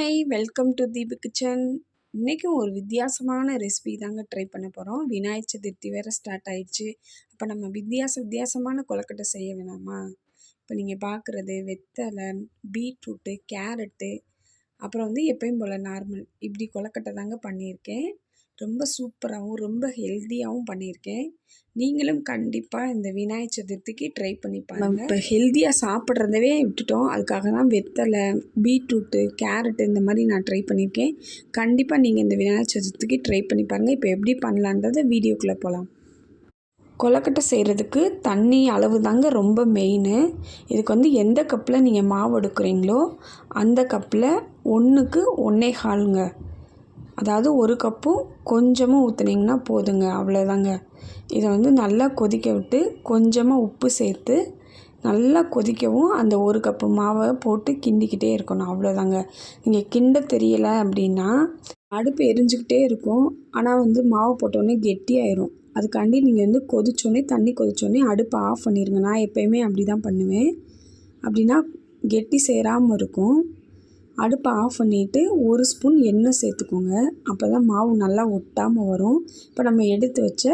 Hi welcome to Deepu kitchen. இன்றைக்கும் ஒரு வித்தியாசமான ரெசிபி தாங்க ட்ரை பண்ண போகிறோம். விநாயகர் சதுர்த்தி வேறு ஸ்டார்ட் ஆயிடுச்சு. அப்போ நம்ம வித்தியாசமான கொழுக்கட்டை செய்ய வேணாமா? இப்போ நீங்கள் பார்க்குறது வெத்தலை, பீட்ரூட்டு, கேரட்டு, அப்புறம் எப்பயும் போல் நார்மல் இப்படி கொழுக்கட்டை தாங்க பண்ணியிருக்கேன். ரொம்ப சூப்பராகவும் ரொம்ப ஹெல்த்தியாகவும் பண்ணியிருக்கேன். நீங்களும் கண்டிப்பாக இந்த விநாயகர் சதுர்த்திக்கு ட்ரை பண்ணி பாருங்கள். இப்போ ஹெல்த்தியாக சாப்பிட்றதவே விட்டுட்டோம். அதுக்காக தான் வெத்தலை, பீட்ரூட்டு, கேரட்டு இந்த மாதிரி நான் ட்ரை பண்ணியிருக்கேன். கண்டிப்பாக நீங்கள் இந்த விநாயகர் சதுர்த்திக்கு ட்ரை பண்ணி பாருங்கள். இப்போ எப்படி பண்ணலான்றதை வீடியோக்குள்ளே போகலாம். கொழுக்கட்டை செய்கிறதுக்கு தண்ணி அளவு தாங்க ரொம்ப மெயின். இதுக்கு எந்த கப்பில் நீங்கள் மாவு எடுக்கிறீங்களோ அந்த கப்பில் 1க்கு 1.25ங்க. அதாவது ஒரு கப்பும் கொஞ்சமாக ஊற்றுனீங்கன்னா போதுங்க, அவ்வளோதாங்க. இதை நல்லா கொதிக்க விட்டு கொஞ்சமாக உப்பு சேர்த்து நல்லா கொதிக்கவும் அந்த ஒரு கப்பு மாவை போட்டு கிண்டிக்கிட்டே இருக்கணும், அவ்வளோதாங்க. நீங்கள் கிண்ட தெரியலை அப்படின்னா அடுப்பு எரிஞ்சிக்கிட்டே இருக்கும். ஆனால் மாவு போட்டோடனே கெட்டியாயிரும். அதுக்காண்டி நீங்கள் கொதிச்சோடனே தண்ணி கொதிச்சோடனே அடுப்பை ஆஃப் பண்ணிடுங்க. நான் எப்போயுமே அப்படி தான் பண்ணுவேன். அப்படின்னா கெட்டி சேராமல் இருக்கும். அடுப்பை ஆஃப் பண்ணிவிட்டு 1 ஸ்பூன் எண்ணெய் சேர்த்துக்கோங்க. அப்போ தான் மாவு நல்லா ஒட்டாமல் வரும். இப்போ நம்ம எடுத்து வச்ச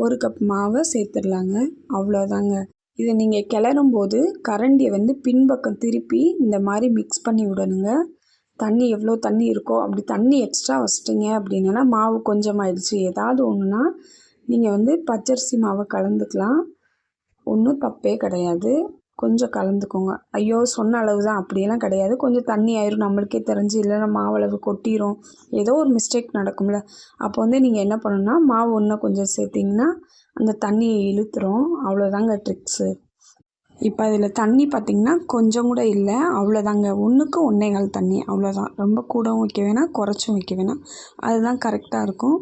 1 கப் மாவை சேர்த்துடலாங்க, அவ்வளோதாங்க. இதை நீங்கள் கிளறும்போது கரண்டியை பின்பக்கம் திருப்பி இந்த மாதிரி மிக்ஸ் பண்ணி விடணுங்க. தண்ணி எவ்வளோ தண்ணி இருக்கோ அப்படி தண்ணி எக்ஸ்ட்ரா வச்சிட்டிங்க அப்படின்னா மாவு கொஞ்சமாகிடுச்சு ஏதாவது ஒன்றுனா நீங்கள் பச்சரிசி மாவை கலந்துக்கலாம். ஒன்றும் தப்பே கிடையாது. கொஞ்சம் கலந்துக்கோங்க. ஐயோ சொன்ன அளவு தான் அப்படியெல்லாம் கிடையாது. கொஞ்சம் தண்ணி ஆயிரும் நம்மளுக்கே தெரிஞ்சு, இல்லைன்னா மாவளவு கொட்டிரும், ஏதோ ஒரு மிஸ்டேக் நடக்கும்ல. அப்போ நீங்கள் என்ன பண்ணணும்னா மாவு இன்னும் கொஞ்சம் சேர்த்திங்கன்னா அந்த தண்ணியை இழுத்துரும், அவ்வளோதாங்க ட்ரிக்ஸு. இப்போ அதில் தண்ணி பார்த்திங்கன்னா கொஞ்சம் கூட இல்லை, அவ்வளோதாங்க. 1க்கு 1.25 தண்ணி, அவ்வளோதான். ரொம்ப கூடவும் வைக்க வேணாம், குறைச்சும் வைக்க வேணாம், அதுதான் கரெக்டாக இருக்கும்.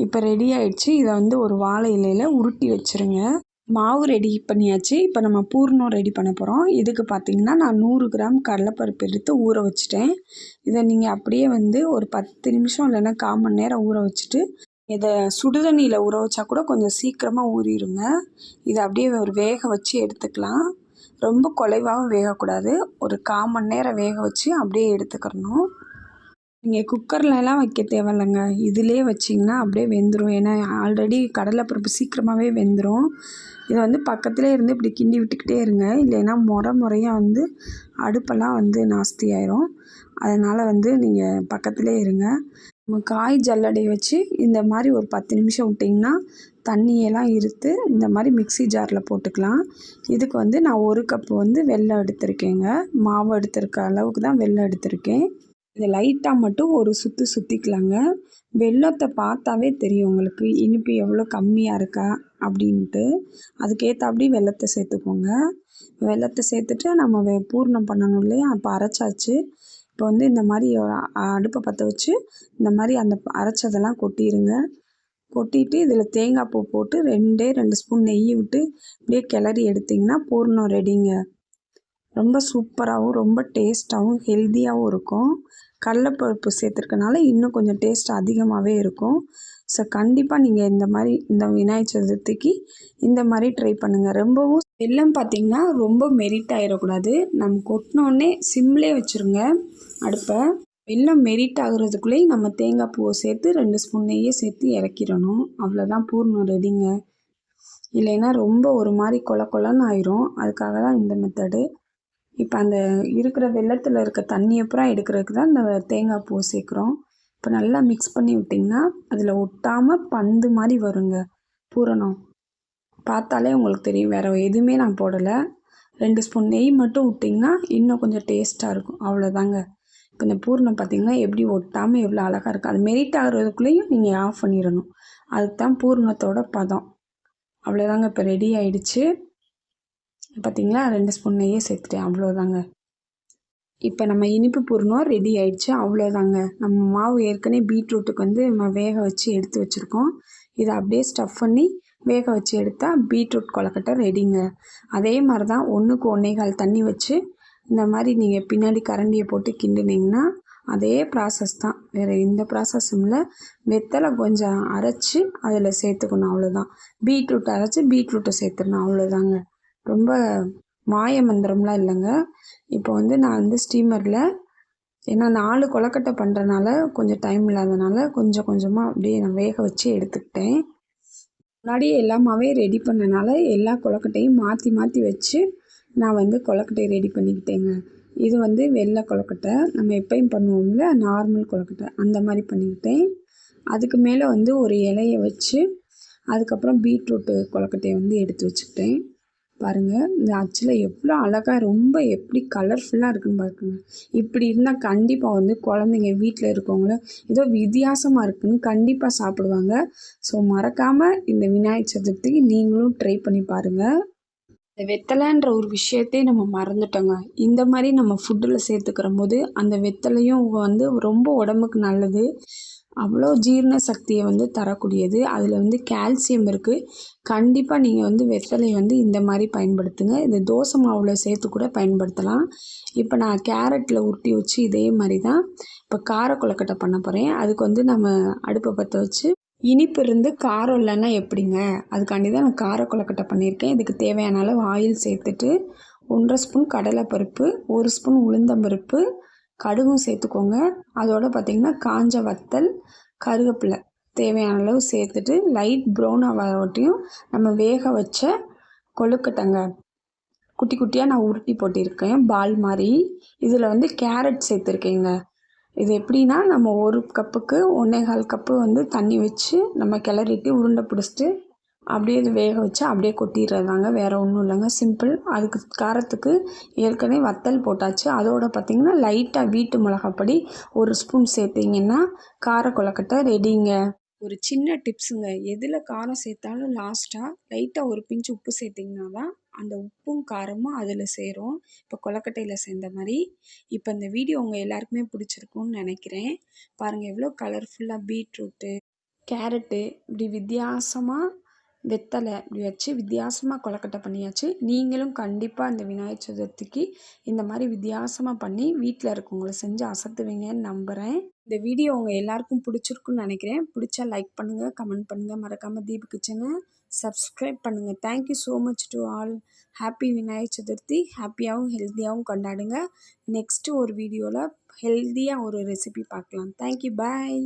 இப்போ ரெடி ஆகிடுச்சு. இதை ஒரு வாழை இலையில் உருட்டி வச்சுருங்க. மாவு ரெடி பண்ணியாச்சு. இப்போ நம்ம பூர்ணம் ரெடி பண்ண போகிறோம். இதுக்கு பார்த்திங்கன்னா நான் 100 கிராம் கடலைப்பருப்பு எடுத்து ஊற வச்சுட்டேன். இதை நீங்கள் அப்படியே ஒரு 10 நிமிஷம் இல்லைன்னா 1/4 மணி நேரம் ஊற வச்சுட்டு இதை சுடுதண்ணியில் ஊற வச்சா கூட கொஞ்சம் சீக்கிரமாக ஊறிடுங்க. இதை அப்படியே ஒரு வேக வச்சு எடுத்துக்கலாம். ரொம்ப குலைவாகவும் வேகக்கூடாது. ஒரு 1/4 மணி நேரம் வேக வச்சு அப்படியே எடுத்துக்கிறணும். நீங்கள் குக்கர்லலாம் வைக்க தேவையில்லைங்க, இதிலே வச்சிங்கன்னா அப்படியே வெந்துடும். ஏன்னா ஆல்ரெடி கடலைப்பருப்பு சீக்கிரமாகவே வெந்துடும். இதை பக்கத்துலேயே இருந்து இப்படி கிண்டி விட்டுக்கிட்டே இருங்க, இல்லைன்னா முறையாக அடுப்பெல்லாம் நாஸ்தி ஆயிரும். அதனால் நீங்கள் பக்கத்துலேயே இருங்க. நம்ம காய் ஜல்லடை வச்சு இந்த மாதிரி ஒரு 10 நிமிஷம் விட்டிங்கன்னா தண்ணியெல்லாம் இருத்து இந்த மாதிரி மிக்ஸி ஜாரில் போட்டுக்கலாம். இதுக்கு நான் 1 கப்பு வெல்லம் எடுத்திருக்கேங்க. மாவு எடுத்திருக்க அளவுக்கு தான் வெல்லம் எடுத்திருக்கேன். இதை லைட்டாக மட்டும் ஒரு சுற்றிக்கலாங்க. வெல்லத்தை பார்த்தாவே தெரியும் உங்களுக்கு இனிப்பு எவ்வளோ கம்மியாக இருக்கா அப்படின்ட்டு. அதுக்கேற்றாப்படி வெல்லத்தை சேர்த்துக்கோங்க. வெல்லத்தை சேர்த்துட்டு நம்ம பூர்ணம் பண்ணணும் இல்லையா, அப்போ அரைச்சாச்சு. இப்போ இந்த மாதிரி அடுப்பை பற்ற வச்சு இந்த மாதிரி அந்த அரைச்சதெல்லாம் கொட்டிடுங்க. கொட்டிட்டு இதில் தேங்காய் பூ போட்டு 2 ஸ்பூன் நெய் விட்டு இப்படியே கிளறி எடுத்திங்கன்னா பூர்ணம் ரெடிங்க. ரொம்ப சூப்பராகவும் ரொம்ப டேஸ்ட்டாகவும் ஹெல்த்தியாகவும் இருக்கும். கடலைப்பருப்பு சேர்த்துருக்கனால இன்னும் கொஞ்சம் டேஸ்ட் அதிகமாகவே இருக்கும். ஸோ கண்டிப்பாக நீங்கள் இந்த விநாயகர் சதுர்த்திக்கு இந்த மாதிரி ட்ரை பண்ணுங்கள். ரொம்பவும் வெல்லம் பார்த்திங்கன்னா ரொம்ப மெரிட் ஆகிடக்கூடாது. நம்ம கொட்டினோடனே சிம்லே வச்சுருங்க அடுப்பை. வெல்லம் மெரிட் ஆகுறதுக்குள்ளேயே நம்ம தேங்காய் பூவை சேர்த்து 2 ஸ்பூன் நெய்யை சேர்த்து இறக்கிடணும், அவ்வளோதான். பூர்ணம் ரெடிங்க. இல்லைன்னா ரொம்ப ஒரு மாதிரி கொலன்னு ஆயிரும். அதுக்காக தான் இந்த மெத்தடு. இப்போ அந்த இருக்கிற வெல்லத்தில் இருக்க தண்ணியை அப்புறம் எடுக்கிறதுக்கு தான் இந்த தேங்காய் பூ சேர்க்குறோம். இப்போ நல்லா மிக்ஸ் பண்ணி விட்டிங்கன்னா அதில் ஒட்டாமல் பந்து மாதிரி வருங்க பூரணம். பார்த்தாலே உங்களுக்கு தெரியும், வேறு எதுவுமே நான் போடலை. 2 ஸ்பூன் நெய் மட்டும் விட்டிங்கன்னா இன்னும் கொஞ்சம் டேஸ்ட்டாக இருக்கும், அவ்வளோதாங்க. இப்போ இந்த பூரணம் பார்த்திங்கன்னா எப்படி ஒட்டாமல் எவ்வளோ அழகாக இருக்குது. அது மெரிட் ஆகிறதுக்குள்ளேயும் நீங்கள் ஆஃப் பண்ணிடணும். அதுக்கு தான் பூரணத்தோட பதம். அவ்வளோதாங்க. இப்போ ரெடி ஆகிடுச்சு. பார்த்திங்களா, 2 ஸ்பூன் நெய்யை சேர்த்துட்டேன், அவ்வளோதாங்க. இப்போ நம்ம இனிப்பு பூர்ணம் ரெடி ஆகிடுச்சு, அவ்வளோதாங்க. நம்ம மாவு ஏற்கனவே பீட்ரூட்டுக்கு நம்ம வேக வச்சு எடுத்து வச்சுருக்கோம். இதை அப்படியே ஸ்டஃப் பண்ணி வேக வச்சு எடுத்தால் பீட்ரூட் கொழுக்கட்டை ரெடிங்க. அதே மாதிரி தான் 1க்கு 1.25 தண்ணி வச்சு இந்த மாதிரி நீங்கள் பின்னாடி கரண்டியை போட்டு கிண்டினீங்கன்னா அதே ப்ராசஸ் தான், வேறு எந்த ப்ராசஸும் இல்லை. வெத்தலை கொஞ்சம் அரைச்சி அதில் சேர்த்துக்கணும், அவ்வளோதான். பீட்ரூட் அரைச்சி பீட்ரூட்டை சேர்த்துடணும், அவ்வளோதாங்க. ரொம்ப மாய மந்திரம்லாம் இல்லைங்க. இப்போ நான் ஸ்டீமரில் ஏன்னா 4 கொழுக்கட்டை பண்ணுறனால கொஞ்சம் டைம் இல்லாதனால கொஞ்சம் கொஞ்சமாக அப்படியே நான் வேக வச்சு எடுத்துக்கிட்டேன். முன்னாடியே எல்லாமாவே ரெடி பண்ணனால எல்லா கொழுக்கட்டையும் மாற்றி மாற்றி வச்சு நான் வந்து கொழுக்கட்டையை ரெடி பண்ணிக்கிட்டேங்க. இது வந்து வெள்ளை கொழுக்கட்டை, நம்ம எப்பயும் பண்ணுவோம்ல நார்மல் கொழுக்கட்டை அந்த மாதிரி பண்ணிக்கிட்டேன். அதுக்கு மேலே வந்து ஒரு இலைய வச்சு அதுக்கப்புறம் பீட்ரூட்டு கொழுக்கட்டையை வந்து எடுத்து வச்சுக்கிட்டேன். பாருங்கள், இந்த அச்சில் எவ்வளோ அழகாக ரொம்ப எப்படி கலர்ஃபுல்லாக இருக்குன்னு பாருங்க. இப்படி இருந்தால் கண்டிப்பாக வந்து குழந்தைங்க வீட்டில் இருக்கவங்கள ஏதோ வித்தியாசமாக இருக்குதுன்னு கண்டிப்பாக சாப்பிடுவாங்க. ஸோ மறக்காமல் இந்த விநாயகர் சதுர்த்திக்கு நீங்களும் ட்ரை பண்ணி பாருங்கள். இந்த வெத்தலைன்ற ஒரு விஷயத்தையே நம்ம மறந்துட்டோங்க. இந்த மாதிரி நம்ம ஃபுட்டில் சேர்த்துக்கிற போது அந்த வெத்தலையும் வந்து ரொம்ப உடம்புக்கு நல்லது. அவ்வளோ ஜீரண சக்தியை வந்து தரக்கூடியது. அதில் வந்து கால்சியம் இருக்குது. கண்டிப்பாக நீங்கள் வந்து வெத்தலையை வந்து இந்த மாதிரி பயன்படுத்துங்க. இந்த தோசை மாவில் சேர்த்து கூட பயன்படுத்தலாம். இப்போ நான் கேரட்டில் உருட்டி வச்சு இதே மாதிரி தான் இப்போ கார கொழுக்கட்டை பண்ண போகிறேன். அதுக்கு வந்து நம்ம அடுப்பை பற்ற வச்சு இனிப்பு இருந்து காரம் இல்லைன்னா எப்படிங்க, அதுக்காண்டி தான் நான் கார கொழுக்கட்டை பண்ணியிருக்கேன். இதுக்கு தேவையான அளவு ஆயில் சேர்த்துட்டு 1 1/2 ஸ்பூன் கடலைப்பருப்பு, 1 ஸ்பூன் உளுந்தம்பருப்பு, கடுகும் சேர்த்துக்கோங்க. அதோடு பார்த்திங்கன்னா காஞ்ச வத்தல், கருவேப்பிலை தேவையான அளவு சேர்த்துட்டு லைட் ப்ரௌன் ஆகாட்டியும் நம்ம வேக வச்ச கொழுக்கட்டைங்க குட்டி குட்டியாக நான் உருட்டி போட்டிருக்கேன் பால் மாதிரி. இதில் வந்து கேரட் சேர்த்துருக்கேங்க. இது எப்படின்னா நம்ம 1 கப்புக்கு 1 1/4 கப்பு வந்து தண்ணி வச்சு நம்ம கிளறிட்டு உருண்டை பிடிச்சிட்டு அப்படியே இது வேக வச்சு அப்படியே கொட்டிடுறதாங்க. வேறு ஒன்றும் இல்லைங்க, சிம்பிள். அதுக்கு காரத்துக்கு ஏற்கனவே வத்தல் போட்டாச்சு. அதோடு பார்த்திங்கன்னா லைட்டாக வீட்டு மிளகாப்பொடி 1 ஸ்பூன் சேர்த்திங்கன்னா கார கொழுக்கட்டை ரெடிங்க. ஒரு சின்ன டிப்ஸுங்க, எதில் காரம் சேர்த்தாலும் லாஸ்ட்டாக லைட்டாக ஒரு பிஞ்சு உப்பு சேர்த்திங்கன்னா தான் அந்த உப்பும் காரமும் அதில் சேரும். இப்போ கொழுக்கட்டையில் சேர்ந்த மாதிரி. இப்போ இந்த வீடியோ உங்கள் எல்லாருக்குமே பிடிச்சிருக்கும்னு நினைக்கிறேன். பாருங்கள் எவ்வளோ கலர்ஃபுல்லாக பீட்ரூட்டு, கேரட்டு இப்படி வித்தியாசமாக வெத்தலை இப்படி வச்சு வித்தியாசமாக கொழுக்கட்டை பண்ணியாச்சு. நீங்களும் கண்டிப்பாக இந்த விநாயகர் சதுர்த்திக்கு இந்த மாதிரி வித்தியாசமாக பண்ணி வீட்டில் இருக்கவங்கள செஞ்சு அசத்துவீங்கன்னு நம்புகிறேன். இந்த வீடியோ உங்கள் எல்லாருக்கும் பிடிச்சிருக்குன்னு நினைக்கிறேன். பிடிச்சா லைக் பண்ணுங்கள், கமெண்ட் பண்ணுங்கள். மறக்காமல் தீபு கிச்சனை சப்ஸ்கிரைப் பண்ணுங்கள். Thank you so much to all. Happy Vinayagar Chaturthi. ஹாப்பியாகவும் ஹெல்த்தியாகவும் கொண்டாடுங்க. நெக்ஸ்ட்டு ஒரு வீடியோவில் ஹெல்த்தியாக ஒரு ரெசிபி பார்க்கலாம். தேங்க்யூ, பாய்.